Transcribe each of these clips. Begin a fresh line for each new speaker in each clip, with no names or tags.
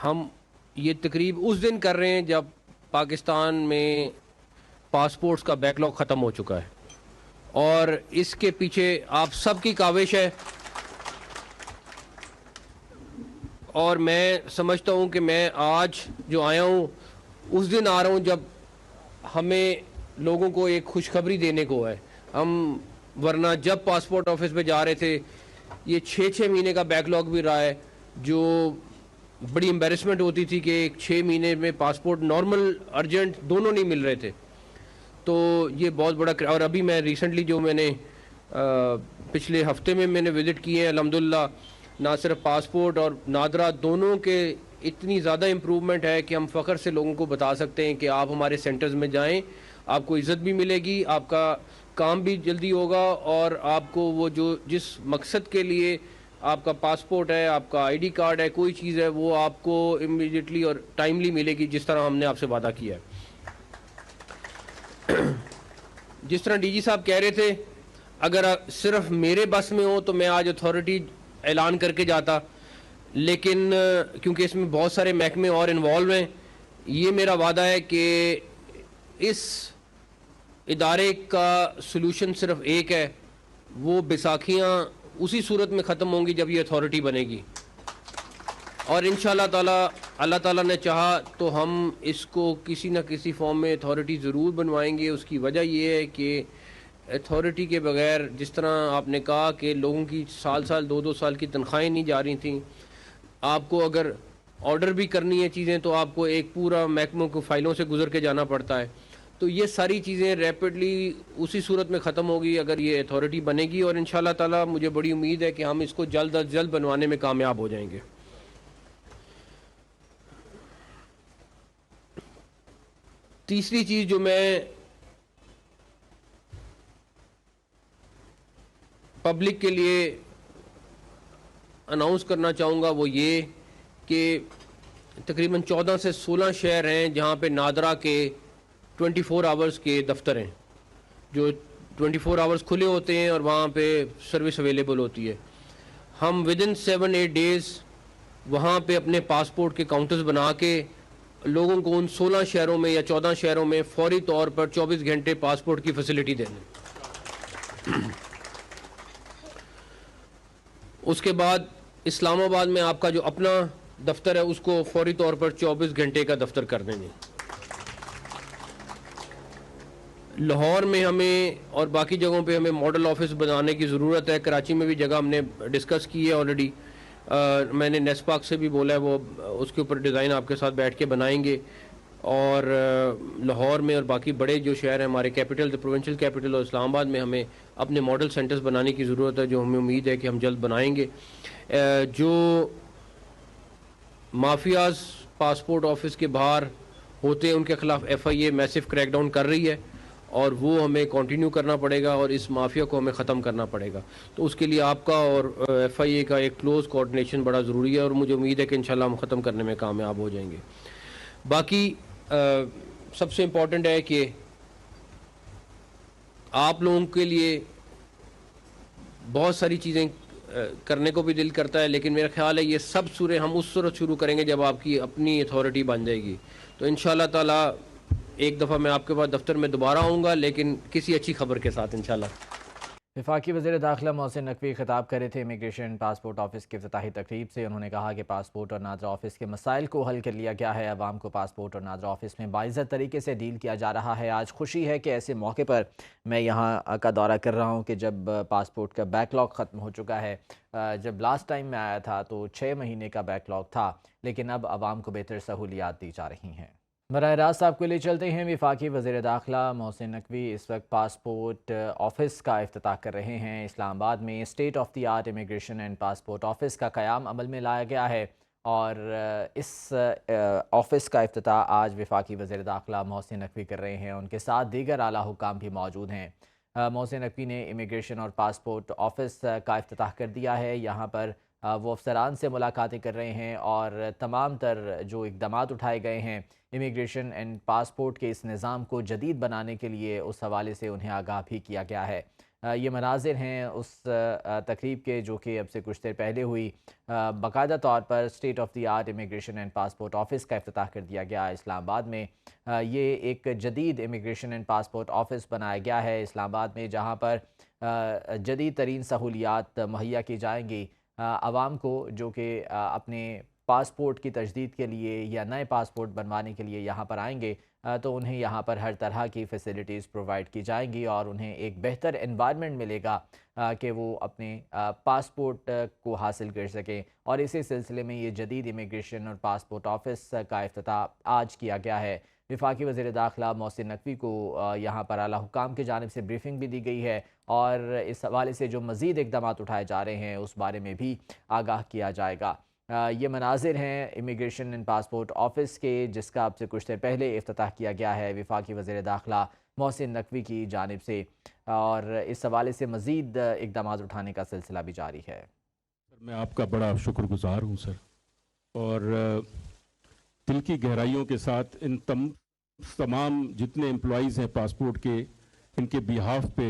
ہم یہ تقریب اس دن کر رہے ہیں جب پاکستان میں پاسپورٹس کا بیک لاگ ختم ہو چکا ہے، اور اس کے پیچھے آپ سب کی کاوش ہے، اور میں سمجھتا ہوں کہ میں آج جو آیا ہوں اس دن آ رہا ہوں جب ہمیں لوگوں کو ایک خوشخبری دینے کو ہے۔ ہم ورنہ جب پاسپورٹ آفس پہ جا رہے تھے یہ 6 مہینے کا بیک لاگ بھی رہا ہے، جو بڑی امبیرسمنٹ ہوتی تھی کہ ایک 6 مہینے میں پاسپورٹ نارمل ارجنٹ دونوں نہیں مل رہے تھے، تو یہ بہت بڑا اور ابھی میں ریسنٹلی جو میں نے پچھلے ہفتے میں نے وزٹ کیے ہیں، الحمدللہ نہ صرف پاسپورٹ اور نادرا دونوں کے اتنی زیادہ امپروومنٹ ہے کہ ہم فخر سے لوگوں کو بتا سکتے ہیں کہ آپ ہمارے سینٹرز میں جائیں، آپ کو عزت بھی ملے گی، آپ کا کام بھی جلدی ہوگا، اور آپ کو وہ جو جس مقصد کے لیے آپ کا پاسپورٹ ہے، آپ کا آئی ڈی کارڈ ہے، کوئی چیز ہے، وہ آپ کو امیڈیٹلی اور ٹائملی ملے گی، جس طرح ہم نے آپ سے وعدہ کیا ہے۔ جس طرح ڈی جی صاحب کہہ رہے تھے، اگر صرف میرے بس میں ہو تو میں آج اتھارٹی اعلان کر کے جاتا، لیکن کیونکہ اس میں بہت سارے محکمے اور انوالو ہیں، یہ میرا وعدہ ہے کہ اس ادارے کا سلوشن صرف ایک ہے، وہ بیساکھیاں اسی صورت میں ختم ہوں گی جب یہ اتھارٹی بنے گی، اور انشاءاللہ تعالی اللہ تعالیٰ نے چاہا تو ہم اس کو کسی نہ کسی فارم میں اتھارٹی ضرور بنوائیں گے۔ اس کی وجہ یہ ہے کہ اتھارٹی کے بغیر، جس طرح آپ نے کہا کہ لوگوں کی سال 2 سال کی تنخواہیں نہیں جا رہی تھیں، آپ کو اگر آرڈر بھی کرنی ہے چیزیں تو آپ کو ایک پورا محکموں کو فائلوں سے گزر کے جانا پڑتا ہے، تو یہ ساری چیزیں ریپڈلی اسی صورت میں ختم ہوگی اگر یہ اتھارٹی بنے گی، اور انشاءاللہ تعالیٰ مجھے بڑی امید ہے کہ ہم اس کو جلد از جلد بنوانے میں کامیاب ہو جائیں گے۔ تیسری چیز جو میں پبلک کے لیے اناؤنس کرنا چاہوں گا وہ یہ کہ تقریباً 14 سے 16 شہر ہیں جہاں پہ نادرا کے 24 آورز کے دفتر ہیں، جو 24 آورز کھلے ہوتے ہیں اور وہاں پہ سروس اویلیبل ہوتی ہے۔ ہم ودن 7-8 ڈیز وہاں پہ اپنے پاسپورٹ کے کاؤنٹرز بنا کے لوگوں کو ان 16 شہروں میں یا 14 شہروں میں فوری طور پر 24 گھنٹے پاسپورٹ کی فیسلٹی دینے۔ اس کے بعد اسلام آباد میں آپ کا جو اپنا دفتر ہے اس کو فوری طور پر 24 گھنٹے کا دفتر کر دیں گے۔ لاہور میں ہمیں اور باقی جگہوں پہ ہمیں ماڈل آفس بنانے کی ضرورت ہے، کراچی میں بھی جگہ ہم نے ڈسکس کی ہے آلریڈی، میں نے نیس پاک سے بھی بولا ہے وہ اس کے اوپر ڈیزائن آپ کے ساتھ بیٹھ کے بنائیں گے، اور لاہور میں اور باقی بڑے جو شہر ہیں ہمارے کیپٹل پروونشل کیپٹل اور اسلام آباد میں ہمیں اپنے ماڈل سینٹرز بنانے کی ضرورت ہے، جو ہمیں امید ہے کہ ہم جلد بنائیں گے۔ جو مافیاز پاسپورٹ آفس کے باہر ہوتے ہیں ان کے خلاف ایف آئی اے میسو کریک ڈاؤن کر رہی ہے، اور وہ ہمیں کنٹینیو کرنا پڑے گا، اور اس مافیا کو ہمیں ختم کرنا پڑے گا، تو اس کے لیے آپ کا اور ایف آئی اے کا ایک کلوز کوآرڈینیشن بڑا ضروری ہے، اور مجھے امید ہے کہ انشاءاللہ ہم ختم کرنے میں کامیاب ہو جائیں گے۔ باقی سب سے امپورٹنٹ ہے کہ آپ لوگوں کے لیے بہت ساری چیزیں کرنے کو بھی دل کرتا ہے، لیکن میرا خیال ہے یہ سب سورے ہم اس صورت شروع کریں گے جب آپ کی اپنی اتھارٹی بن جائے گی، تو انشاءاللہ تعالی ایک دفعہ میں آپ کے پاس دفتر میں دوبارہ آؤں گا، لیکن کسی اچھی خبر کے ساتھ انشاءاللہ۔
وفاقی وزیر داخلہ محسن نقوی خطاب کر رہے تھے امیگریشن پاسپورٹ آفس کی افتتاحی تقریب سے۔ انہوں نے کہا کہ پاسپورٹ اور نادرا آفس کے مسائل کو حل کر لیا گیا ہے، عوام کو پاسپورٹ اور نادرا آفس میں باعزت طریقے سے ڈیل کیا جا رہا ہے۔ آج خوشی ہے کہ ایسے موقع پر میں یہاں کا دورہ کر رہا ہوں کہ جب پاسپورٹ کا بیک لاگ ختم ہو چکا ہے۔ جب لاسٹ ٹائم میں آیا تھا تو 6 مہینے کا بیک لاگ تھا، لیکن اب عوام کو بہتر سہولیات دی جا رہی ہیں۔ براہ راست آپ کو لے چلتے ہیں۔ وفاقی وزیر داخلہ محسن نقوی اس وقت پاسپورٹ آفس کا افتتاح کر رہے ہیں۔ اسلام آباد میں state of the art immigration and passport office کا قیام عمل میں لایا گیا ہے، اور اس آفس کا افتتاح آج وفاقی وزیر داخلہ محسن نقوی کر رہے ہیں۔ ان کے ساتھ دیگر اعلیٰ حکام بھی موجود ہیں۔ محسن نقوی نے امیگریشن اور پاسپورٹ آفس کا افتتاح کر دیا ہے۔ یہاں پر وہ افسران سے ملاقاتیں کر رہے ہیں، اور تمام تر جو اقدامات اٹھائے گئے ہیں امیگریشن اینڈ پاسپورٹ کے اس نظام کو جدید بنانے کے لیے، اس حوالے سے انہیں آگاہ بھی کیا گیا ہے۔ یہ مناظر ہیں اس تقریب کے جو کہ اب سے کچھ دیر پہلے ہوئی۔ باقاعدہ طور پر state of the art immigration and passport office کا افتتاح کر دیا گیا اسلام آباد میں۔ یہ ایک جدید امیگریشن اینڈ پاسپورٹ آفس بنایا گیا ہے اسلام آباد میں، جہاں پر جدید ترین سہولیات مہیا کی جائیں گی عوام کو جو کہ اپنے پاسپورٹ کی تجدید کے لیے یا نئے پاسپورٹ بنوانے کے لیے یہاں پر آئیں گے تو انہیں یہاں پر ہر طرح کی فیسلٹیز پرووائڈ کی جائیں گی اور انہیں ایک بہتر انوائرمنٹ ملے گا کہ وہ اپنے پاسپورٹ کو حاصل کر سکیں۔ اور اسی سلسلے میں یہ جدید امیگریشن اور پاسپورٹ آفس کا افتتاح آج کیا گیا ہے۔ وفاقی وزیر داخلہ محسن نقوی کو یہاں پر اعلیٰ حکام کی جانب سے بریفنگ بھی دی گئی ہے اور اس حوالے سے جو مزید اقدامات اٹھائے جا رہے ہیں اس بارے میں بھی آگاہ کیا جائے گا۔ یہ مناظر ہیں امیگریشن اینڈ پاسپورٹ آفس کے، جس کا اب سے کچھ دیر پہلے افتتاح کیا گیا ہے وفاقی وزیر داخلہ محسن نقوی کی جانب سے، اور اس حوالے سے مزید اقدامات اٹھانے کا سلسلہ بھی جاری ہے۔
میں آپ کا بڑا شکر گزار ہوں سر، اور دل کی گہرائیوں کے ساتھ ان تمام جتنے امپلائیز ہیں پاسپورٹ کے، ان کے بیہاف پہ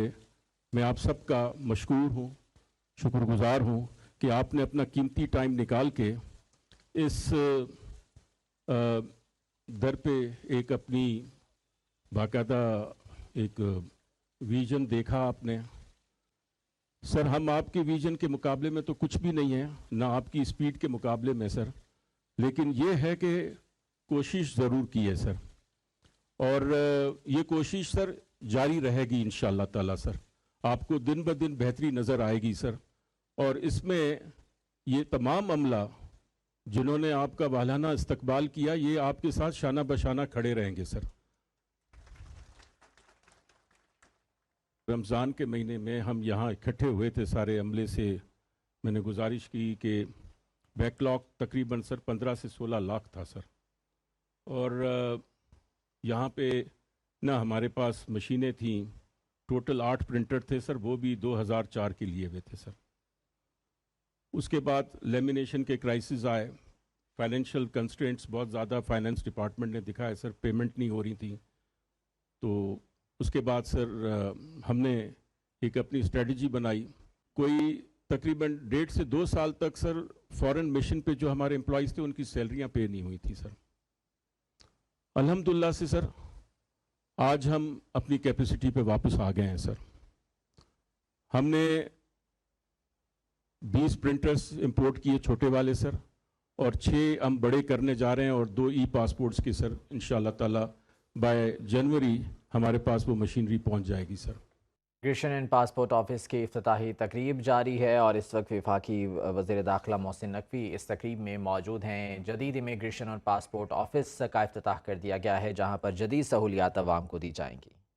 میں آپ سب کا مشکور ہوں، شکر گزار ہوں کہ آپ نے اپنا قیمتی ٹائم نکال کے اس در پہ ایک اپنی باقاعدہ ایک ویژن دیکھا آپ نے۔ سر ہم آپ کے ویژن کے مقابلے میں تو کچھ بھی نہیں ہیں، نہ آپ کی اسپیڈ کے مقابلے میں سر، لیکن یہ ہے کہ کوشش ضرور کی ہے سر، اور یہ کوشش سر جاری رہے گی انشاءاللہ تعالی سر۔ آپ کو دن بدن بہتری نظر آئے گی سر، اور اس میں یہ تمام عملہ جنہوں نے آپ کا والہانہ استقبال کیا، یہ آپ کے ساتھ شانہ بشانہ کھڑے رہیں گے سر۔ رمضان کے مہینے میں ہم یہاں اکٹھے ہوئے تھے سارے عملے سے، میں نے گزارش کی کہ بیک لاگ تقریباً سر 15 سے 16 لاکھ تھا سر، اور یہاں پہ نہ ہمارے پاس مشینیں تھیں، ٹوٹل 8 پرنٹر تھے سر، وہ بھی 2004 کے لیے ہوئے تھے سر۔ اس کے بعد لیمینیشن کے کرائسز آئے، فائنینشیل کنسٹرینٹس بہت زیادہ فائنینس ڈپارٹمنٹ نے دکھایا سر، پیمنٹ نہیں ہو رہی تھی، تو اس کے بعد سر ہم نے ایک اپنی اسٹریٹجی بنائی۔ کوئی تقریباً 1.5 سے 2 سال تک سر فورن مشن پہ جو ہمارے امپلائیز تھے ان کی سیلریاں پے نہیں ہوئی تھی سر۔ الحمدللہ سے سر آج ہم اپنی کیپیسٹی پہ واپس آ گئے ہیں سر۔ ہم نے 20 پرنٹرز امپورٹ کیے چھوٹے والے سر، اور 6 ہم بڑے کرنے جا رہے ہیں، اور 2 ای پاسپورٹس کے سر انشاءاللہ تعالی بائی جنوری ہمارے پاس وہ مشینری پہنچ جائے گی سر۔
امیگریشن اینڈ پاسپورٹ آفس کی افتتاحی تقریب جاری ہے اور اس وقت وفاقی وزیر داخلہ محسن نقوی اس تقریب میں موجود ہیں۔ جدید امیگریشن اور پاسپورٹ آفس کا افتتاح کر دیا گیا ہے جہاں پر جدید سہولیات عوام کو دی جائیں گی۔